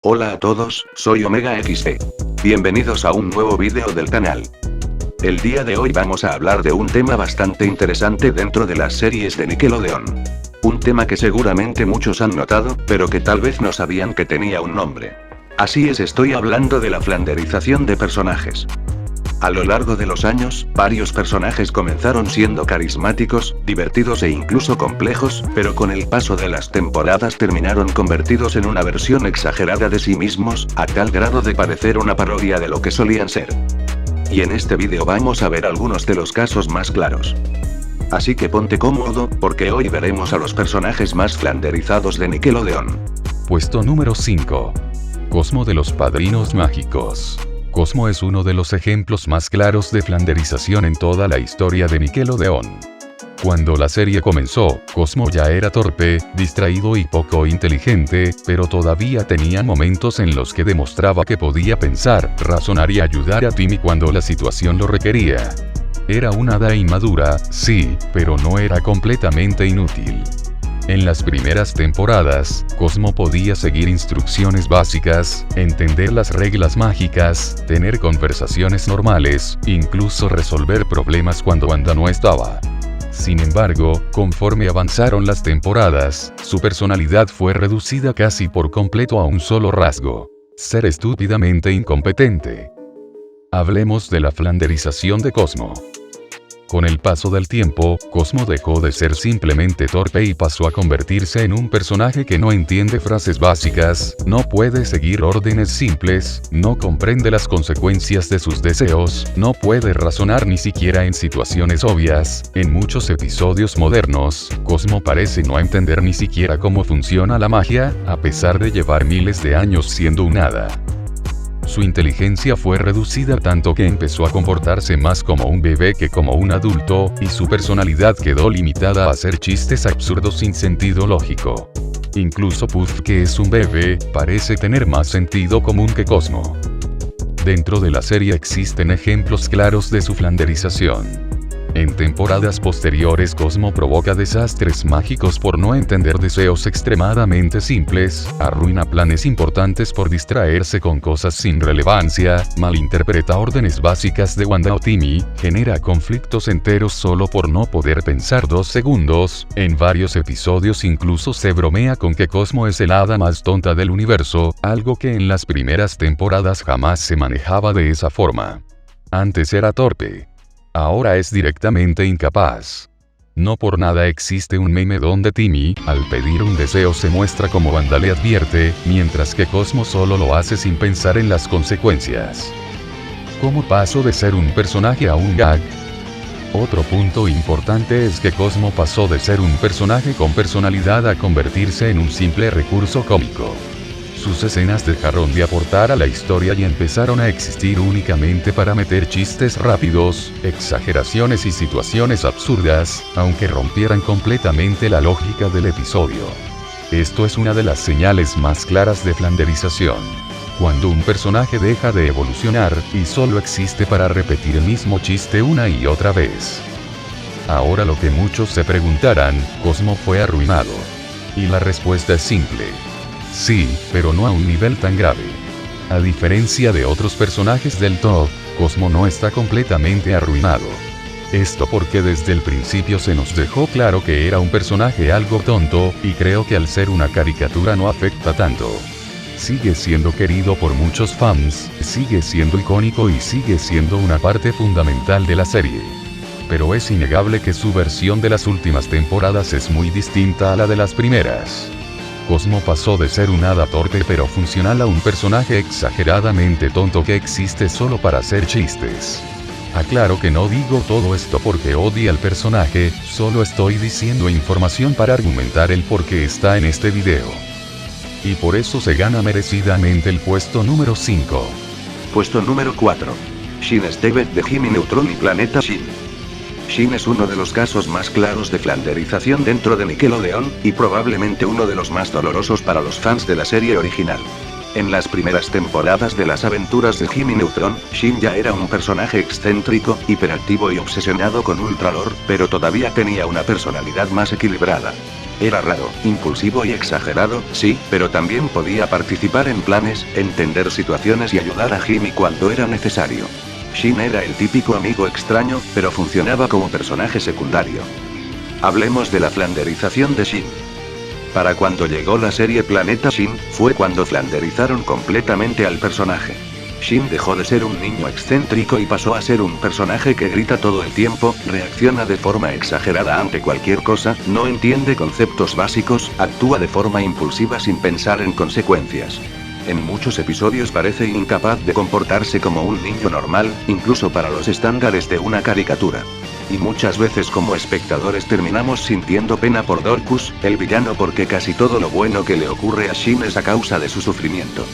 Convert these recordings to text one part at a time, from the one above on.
Hola a todos, soy Omega XD. Bienvenidos a un nuevo vídeo del canal. El día de hoy vamos a hablar de un tema bastante interesante dentro de las series de Nickelodeon. Un tema que seguramente muchos han notado, pero que tal vez no sabían que tenía un nombre. Así es, estoy hablando de la flanderización de personajes. A lo largo de los años, varios personajes comenzaron siendo carismáticos, divertidos e incluso complejos, pero con el paso de las temporadas terminaron convertidos en una versión exagerada de sí mismos, a tal grado de parecer una parodia de lo que solían ser. Y en este vídeo vamos a ver algunos de los casos más claros. Así que ponte cómodo, porque hoy veremos a los personajes más flanderizados de Nickelodeon. Puesto número 5. Cosmo de los Padrinos Mágicos. Cosmo es uno de los ejemplos más claros de flanderización en toda la historia de Nickelodeon. Cuando la serie comenzó, Cosmo ya era torpe, distraído y poco inteligente, pero todavía tenía momentos en los que demostraba que podía pensar, razonar y ayudar a Timmy cuando la situación lo requería. Era una hada inmadura, sí, pero no era completamente inútil. En las primeras temporadas, Cosmo podía seguir instrucciones básicas, entender las reglas mágicas, tener conversaciones normales, incluso resolver problemas cuando Wanda no estaba. Sin embargo, conforme avanzaron las temporadas, su personalidad fue reducida casi por completo a un solo rasgo: ser estúpidamente incompetente. Hablemos de la flanderización de Cosmo. Con el paso del tiempo, Cosmo dejó de ser simplemente torpe y pasó a convertirse en un personaje que no entiende frases básicas, no puede seguir órdenes simples, no comprende las consecuencias de sus deseos, no puede razonar ni siquiera en situaciones obvias. En muchos episodios modernos, Cosmo parece no entender ni siquiera cómo funciona la magia, a pesar de llevar miles de años siendo un hada. Su inteligencia fue reducida tanto que empezó a comportarse más como un bebé que como un adulto, y su personalidad quedó limitada a hacer chistes absurdos sin sentido lógico. Incluso Puff, que es un bebé, parece tener más sentido común que Cosmo. Dentro de la serie existen ejemplos claros de su flanderización. En temporadas posteriores, Cosmo provoca desastres mágicos por no entender deseos extremadamente simples, arruina planes importantes por distraerse con cosas sin relevancia, malinterpreta órdenes básicas de Wanda o Timmy, genera conflictos enteros solo por no poder pensar 2 segundos. En varios episodios incluso se bromea con que Cosmo es el hada más tonta del universo, algo que en las primeras temporadas jamás se manejaba de esa forma. Antes era torpe. Ahora es directamente incapaz. No por nada existe un meme donde Timmy, al pedir un deseo, se muestra como Wanda le advierte, mientras que Cosmo solo lo hace sin pensar en las consecuencias. ¿Cómo pasó de ser un personaje a un gag? Otro punto importante es que Cosmo pasó de ser un personaje con personalidad a convertirse en un simple recurso cómico. Sus escenas dejaron de aportar a la historia y empezaron a existir únicamente para meter chistes rápidos, exageraciones y situaciones absurdas, aunque rompieran completamente la lógica del episodio. Esto es una de las señales más claras de flanderización. Cuando un personaje deja de evolucionar y solo existe para repetir el mismo chiste una y otra vez. Ahora lo que muchos se preguntarán: ¿Cosmo fue arruinado? Y la respuesta es simple. Sí, pero no a un nivel tan grave. A diferencia de otros personajes del top, Cosmo no está completamente arruinado. Esto porque desde el principio se nos dejó claro que era un personaje algo tonto, y creo que al ser una caricatura no afecta tanto. Sigue siendo querido por muchos fans, sigue siendo icónico y sigue siendo una parte fundamental de la serie. Pero es innegable que su versión de las últimas temporadas es muy distinta a la de las primeras. Cosmo pasó de ser un hada torpe pero funcional a un personaje exageradamente tonto que existe solo para hacer chistes. Aclaro que no digo todo esto porque odie al personaje, solo estoy diciendo información para argumentar el por qué está en este video. Y por eso se gana merecidamente el puesto número 5. Puesto número 4. Shin Steve de Jimmy Neutron y Planeta Shin. Shin es uno de los casos más claros de flanderización dentro de Nickelodeon, y probablemente uno de los más dolorosos para los fans de la serie original. En las primeras temporadas de las aventuras de Jimmy Neutron, Shin ya era un personaje excéntrico, hiperactivo y obsesionado con Ultralord, pero todavía tenía una personalidad más equilibrada. Era raro, impulsivo y exagerado, sí, pero también podía participar en planes, entender situaciones y ayudar a Jimmy cuando era necesario. Shin era el típico amigo extraño, pero funcionaba como personaje secundario. Hablemos de la flanderización de Shin. Para cuando llegó la serie Planeta Shin, fue cuando flanderizaron completamente al personaje. Shin dejó de ser un niño excéntrico y pasó a ser un personaje que grita todo el tiempo, reacciona de forma exagerada ante cualquier cosa, no entiende conceptos básicos, actúa de forma impulsiva sin pensar en consecuencias. En muchos episodios parece incapaz de comportarse como un niño normal, incluso para los estándares de una caricatura. Y muchas veces como espectadores terminamos sintiendo pena por Dorcus, el villano, porque casi todo lo bueno que le ocurre a Shin es a causa de su sufrimiento.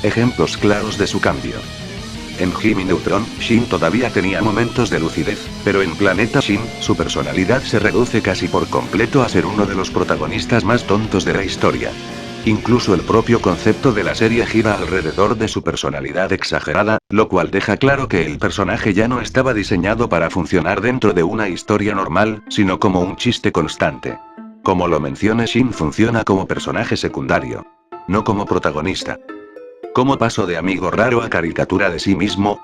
Ejemplos claros de su cambio. En Jimmy Neutron, Shin todavía tenía momentos de lucidez, pero en Planeta Shin, su personalidad se reduce casi por completo a ser uno de los protagonistas más tontos de la historia. Incluso el propio concepto de la serie gira alrededor de su personalidad exagerada, lo cual deja claro que el personaje ya no estaba diseñado para funcionar dentro de una historia normal, sino como un chiste constante. Como lo mencioné, Shin funciona como personaje secundario, no como protagonista. ¿Cómo pasó de amigo raro a caricatura de sí mismo?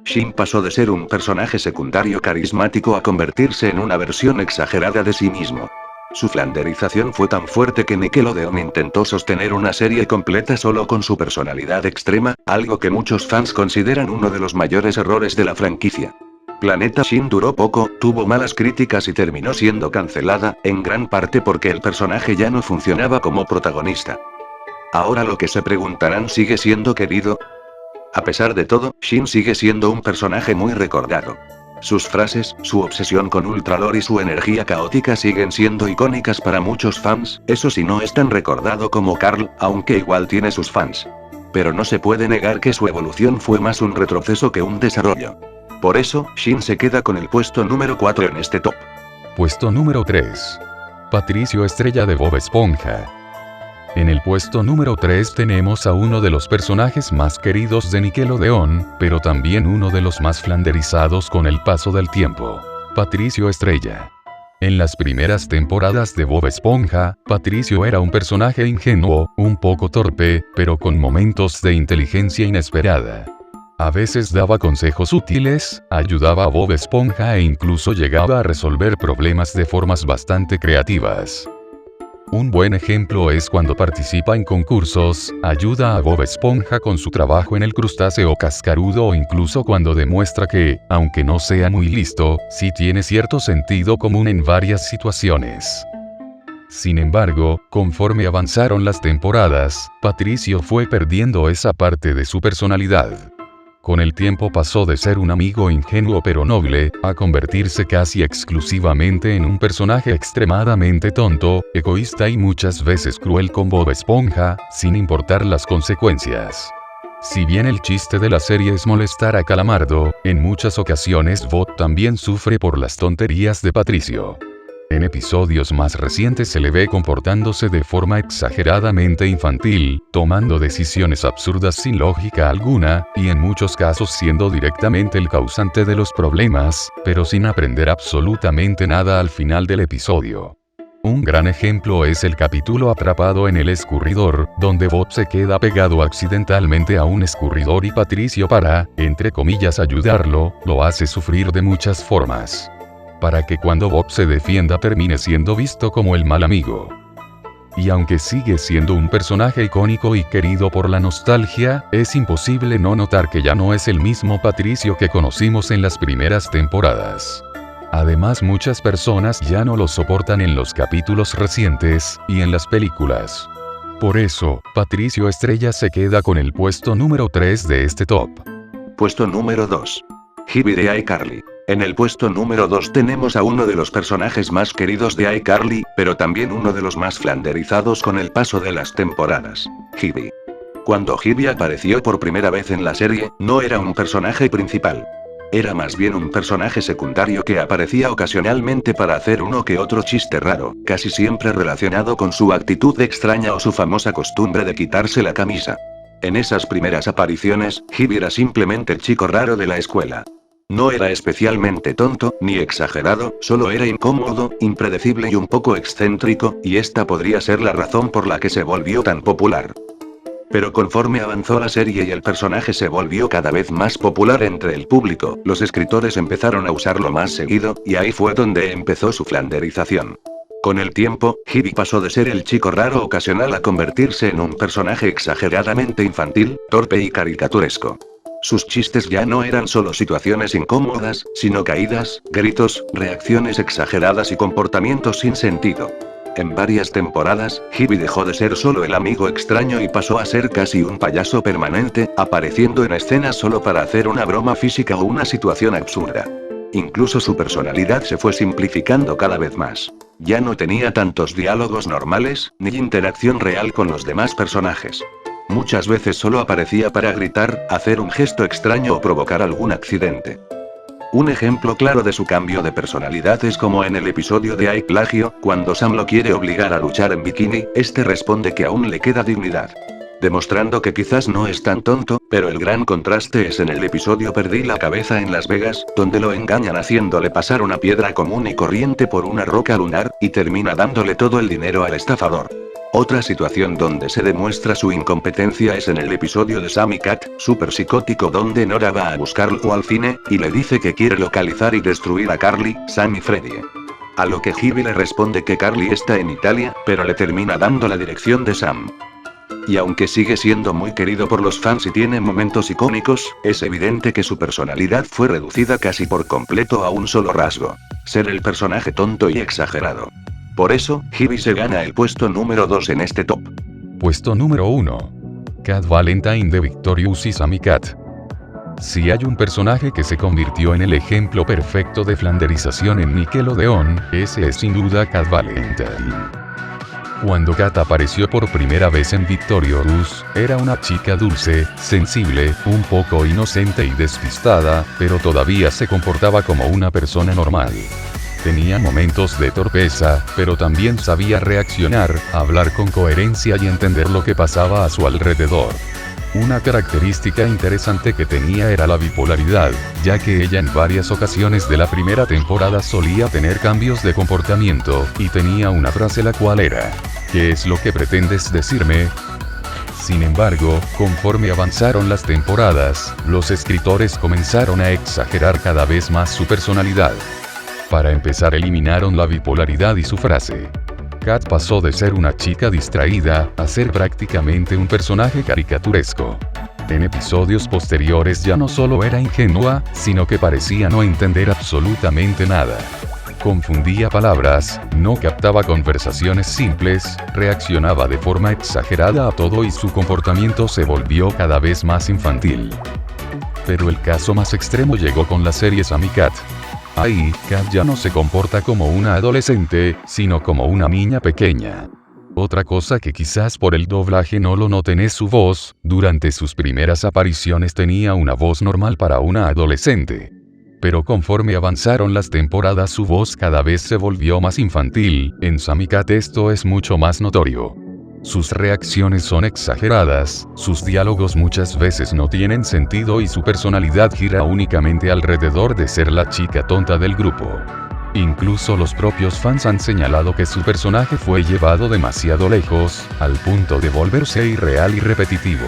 Shin pasó de ser un personaje secundario carismático a convertirse en una versión exagerada de sí mismo. Su flanderización fue tan fuerte que Nickelodeon intentó sostener una serie completa solo con su personalidad extrema, algo que muchos fans consideran uno de los mayores errores de la franquicia. Planeta Shin duró poco, tuvo malas críticas y terminó siendo cancelada, en gran parte porque el personaje ya no funcionaba como protagonista. Ahora lo que se preguntarán, ¿sigue siendo querido? A pesar de todo, Shin sigue siendo un personaje muy recordado. Sus frases, su obsesión con Ultralore y su energía caótica siguen siendo icónicas para muchos fans, eso sí, no es tan recordado como Carl, aunque igual tiene sus fans. Pero no se puede negar que su evolución fue más un retroceso que un desarrollo. Por eso, Shin se queda con el puesto número 4 en este top. Puesto número 3. Patricio Estrella de Bob Esponja. En el puesto número 3 tenemos a uno de los personajes más queridos de Nickelodeon, pero también uno de los más flanderizados con el paso del tiempo. Patricio Estrella. En las primeras temporadas de Bob Esponja, Patricio era un personaje ingenuo, un poco torpe, pero con momentos de inteligencia inesperada. A veces daba consejos útiles, ayudaba a Bob Esponja e incluso llegaba a resolver problemas de formas bastante creativas. Un buen ejemplo es cuando participa en concursos, ayuda a Bob Esponja con su trabajo en el crustáceo cascarudo o incluso cuando demuestra que, aunque no sea muy listo, sí tiene cierto sentido común en varias situaciones. Sin embargo, conforme avanzaron las temporadas, Patricio fue perdiendo esa parte de su personalidad. Con el tiempo pasó de ser un amigo ingenuo pero noble, a convertirse casi exclusivamente en un personaje extremadamente tonto, egoísta y muchas veces cruel con Bob Esponja, sin importar las consecuencias. Si bien el chiste de la serie es molestar a Calamardo, en muchas ocasiones Bob también sufre por las tonterías de Patricio. En episodios más recientes se le ve comportándose de forma exageradamente infantil, tomando decisiones absurdas sin lógica alguna, y en muchos casos siendo directamente el causante de los problemas, pero sin aprender absolutamente nada al final del episodio. Un gran ejemplo es el capítulo Atrapado en el escurridor, donde Bob se queda pegado accidentalmente a un escurridor y Patricio, para, entre comillas, ayudarlo, lo hace sufrir de muchas formas. Para que cuando Bob se defienda termine siendo visto como el mal amigo. Y aunque sigue siendo un personaje icónico y querido por la nostalgia, es imposible no notar que ya no es el mismo Patricio que conocimos en las primeras temporadas. Además, muchas personas ya no lo soportan en los capítulos recientes, y en las películas. Por eso, Patricio Estrella se queda con el puesto número 3 de este top. Puesto número 2. Gibby de iCarly. En el puesto número 2 tenemos a uno de los personajes más queridos de iCarly, pero también uno de los más flanderizados con el paso de las temporadas, Gibby. Cuando Gibby apareció por primera vez en la serie, no era un personaje principal. Era más bien un personaje secundario que aparecía ocasionalmente para hacer uno que otro chiste raro, casi siempre relacionado con su actitud extraña o su famosa costumbre de quitarse la camisa. En esas primeras apariciones, Gibby era simplemente el chico raro de la escuela. No era especialmente tonto, ni exagerado, solo era incómodo, impredecible y un poco excéntrico, y esta podría ser la razón por la que se volvió tan popular. Pero conforme avanzó la serie y el personaje se volvió cada vez más popular entre el público, los escritores empezaron a usarlo más seguido, y ahí fue donde empezó su flanderización. Con el tiempo, Hibby pasó de ser el chico raro ocasional a convertirse en un personaje exageradamente infantil, torpe y caricaturesco. Sus chistes ya no eran solo situaciones incómodas, sino caídas, gritos, reacciones exageradas y comportamientos sin sentido. En varias temporadas, Hibby dejó de ser solo el amigo extraño y pasó a ser casi un payaso permanente, apareciendo en escenas solo para hacer una broma física o una situación absurda. Incluso su personalidad se fue simplificando cada vez más. Ya no tenía tantos diálogos normales, ni interacción real con los demás personajes. Muchas veces solo aparecía para gritar, hacer un gesto extraño o provocar algún accidente. Un ejemplo claro de su cambio de personalidad es como en el episodio de Hay plagio, cuando Sam lo quiere obligar a luchar en bikini, este responde que aún le queda dignidad. Demostrando que quizás no es tan tonto, pero el gran contraste es en el episodio Perdí la cabeza en Las Vegas, donde lo engañan haciéndole pasar una piedra común y corriente por una roca lunar, y termina dándole todo el dinero al estafador. Otra situación donde se demuestra su incompetencia es en el episodio de Sam y Cat, súper psicótico, donde Nora va a buscarlo al cine, y le dice que quiere localizar y destruir a Carly, Sam y Freddie. A lo que Hibby le responde que Carly está en Italia, pero le termina dando la dirección de Sam. Y aunque sigue siendo muy querido por los fans y tiene momentos icónicos, es evidente que su personalidad fue reducida casi por completo a un solo rasgo: ser el personaje tonto y exagerado. Por eso, Hibby se gana el puesto número 2 en este top. Puesto número 1. Cat Valentine de Victorious y Sammy Cat. Si hay un personaje que se convirtió en el ejemplo perfecto de flanderización en Nickelodeon, ese es sin duda Cat Valentine. Cuando Cat apareció por primera vez en Victorious, era una chica dulce, sensible, un poco inocente y despistada, pero todavía se comportaba como una persona normal. Tenía momentos de torpeza, pero también sabía reaccionar, hablar con coherencia y entender lo que pasaba a su alrededor. Una característica interesante que tenía era la bipolaridad, ya que ella en varias ocasiones de la primera temporada solía tener cambios de comportamiento, y tenía una frase la cual era: ¿qué es lo que pretendes decirme? Sin embargo, conforme avanzaron las temporadas, los escritores comenzaron a exagerar cada vez más su personalidad. Para empezar, eliminaron la bipolaridad y su frase. Cat pasó de ser una chica distraída a ser prácticamente un personaje caricaturesco. En episodios posteriores ya no solo era ingenua, sino que parecía no entender absolutamente nada. Confundía palabras, no captaba conversaciones simples, reaccionaba de forma exagerada a todo y su comportamiento se volvió cada vez más infantil. Pero el caso más extremo llegó con la serie Sam y Cat. Ahí, Cat ya no se comporta como una adolescente, sino como una niña pequeña. Otra cosa que quizás por el doblaje no lo noten es su voz. Durante sus primeras apariciones tenía una voz normal para una adolescente. Pero conforme avanzaron las temporadas su voz cada vez se volvió más infantil. En Sam y Cat esto es mucho más notorio. Sus reacciones son exageradas, sus diálogos muchas veces no tienen sentido y su personalidad gira únicamente alrededor de ser la chica tonta del grupo. Incluso los propios fans han señalado que su personaje fue llevado demasiado lejos, al punto de volverse irreal y repetitivo.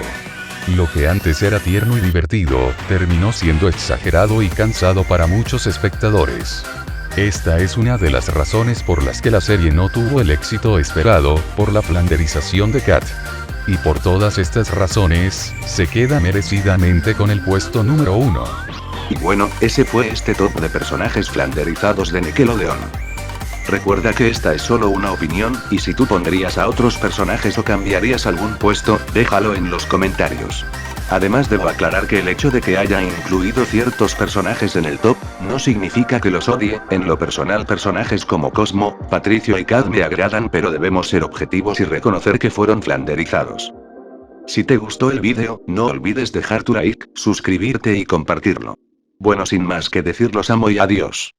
Lo que antes era tierno y divertido, terminó siendo exagerado y cansado para muchos espectadores. Esta es una de las razones por las que la serie no tuvo el éxito esperado, por la flanderización de Cat. Y por todas estas razones, se queda merecidamente con el puesto número 1. Y bueno, ese fue este top de personajes flanderizados de Nickelodeon. Recuerda que esta es solo una opinión, y si tú pondrías a otros personajes o cambiarías algún puesto, déjalo en los comentarios. Además debo aclarar que el hecho de que haya incluido ciertos personajes en el top, no significa que los odie. En lo personal personajes como Cosmo, Patricio y Cat me agradan, pero debemos ser objetivos y reconocer que fueron flanderizados. Si te gustó el vídeo, no olvides dejar tu like, suscribirte y compartirlo. Bueno, sin más que decir, los amo y adiós.